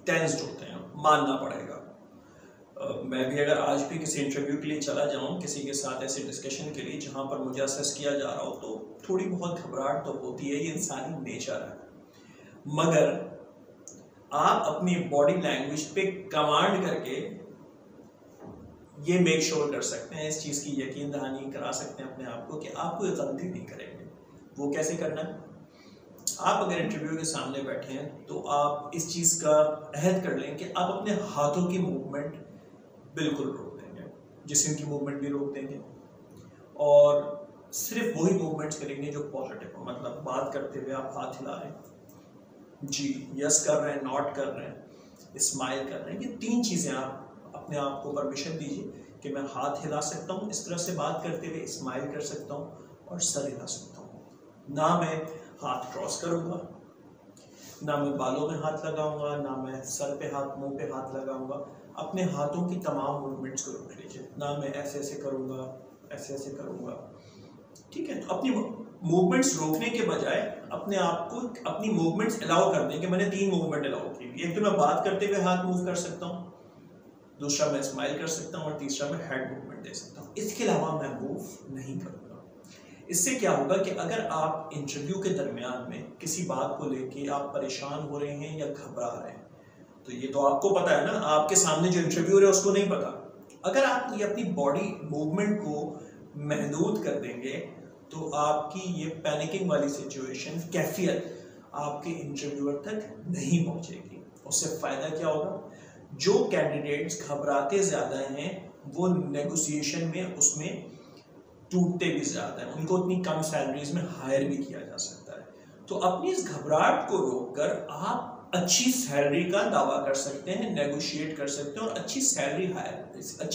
Tensed होते हैं, मानना पड़ेगा। मैं भी अगर आज भी किसी इंटरव्यू के लिए चला जाऊं, किसी के साथ ऐसे डिस्कशन के लिए जहां पर मुझे असेस किया जा रहा हो, तो थोड़ी बहुत घबराहट तो होती है, ये इंसानी नेचर है। मगर आप अपनी बॉडी लैंग्वेज पे कमांड करके ये मेक श्योर कर सकते हैं, इस चीज़ की यकीन दहानी करा सकते हैं अपने आप को कि आप कोई गलती नहीं करेंगे। वो कैसे करना है? आप अगर इंटरव्यू के सामने बैठे हैं तो आप इस चीज़ का अहद कर लें कि आप अपने हाथों की मूवमेंट बिल्कुल रोक देंगे, जिस्म की मूवमेंट भी रोक देंगे और सिर्फ वही मूवमेंट्स करेंगे जो पॉजिटिव हो। मतलब बात करते हुए आप हाथ हिला रहे हैं, जी, यस कर रहे हैं, नॉट कर रहे हैं, स्माइल कर रहे हैं, ये 3 चीज़ें आप अपने आप को परमिशन दीजिए कि मैं हाथ हिला सकता हूँ, इस तरह से बात करते हुए स्माइल कर सकता हूँ और सर हिला सकता हूँ। ना मैं हाथ क्रॉस करूँगा, ना मैं बालों में हाथ लगाऊंगा, ना मैं सर पे हाथ, मुंह पे हाथ लगाऊंगा। अपने हाथों की तमाम मूवमेंट्स को रोक लीजिए। ना मैं ऐसे ऐसे करूँगा, ऐसे ऐसे करूँगा, ठीक है? तो अपनी मूवमेंट्स रोकने के बजाय अपने आप को अपनी मूवमेंट्स अलाउ कर दें कि मैंने 3 मूवमेंट अलाउ की। एक तो मैं बात करते हुए हाथ मूव कर सकता हूँ, दूसरा मैं स्माइल कर सकता हूँ और तीसरा मैं हेड मूवमेंट दे सकता हूँ। इसके अलावा मैं मूव नहीं करूँगा। इससे क्या होगा कि अगर आप इंटरव्यू के दरमियान में किसी बात को लेके आप परेशान हो रहे हैं या घबरा रहे हैं, तो ये तो आपको पता है ना, आपके सामने जो इंटरव्यूअर है उसको नहीं पता। अगर आप ये अपनी बॉडी मूवमेंट को महदूद कर देंगे तो आपकी ये पैनिकिंग वाली सिचुएशन, कैफियत आपके इंटरव्यूअर तक नहीं पहुंचेगी। उससे फायदा क्या होगा? जो कैंडिडेट्स घबराते ज़्यादा हैं वो नेगोशिएशन में उसमें टूटते भी ज़्यादा हैं, उनको उतनी कम सैलरीज में हायर भी किया जा सकता है। तो अपनी इस घबराहट को रोककर आप अच्छी सैलरी का दावा कर सकते हैं, नेगोशिएट कर सकते हैं और अच्छी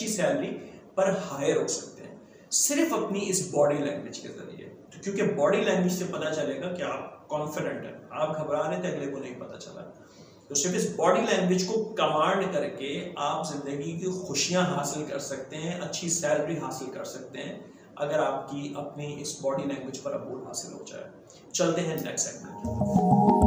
सैलरी पर हायर हो सकते हैं सिर्फ अपनी इस बॉडी लैंग्वेज के जरिए। तो क्योंकि बॉडी लैंग्वेज से पता चलेगा कि आप कॉन्फिडेंट हैं, आप घबरा रहे थे, अगले को नहीं पता चला। तो सिर्फ इस बॉडी लैंग्वेज को कमांड करके आप जिंदगी की खुशियां हासिल कर सकते हैं, अच्छी सैलरी हासिल कर सकते हैं, अगर आपकी अपनी इस बॉडी लैंग्वेज पर अबूर हासिल हो जाए। चलते हैं नेक्स्ट सेगमेंट।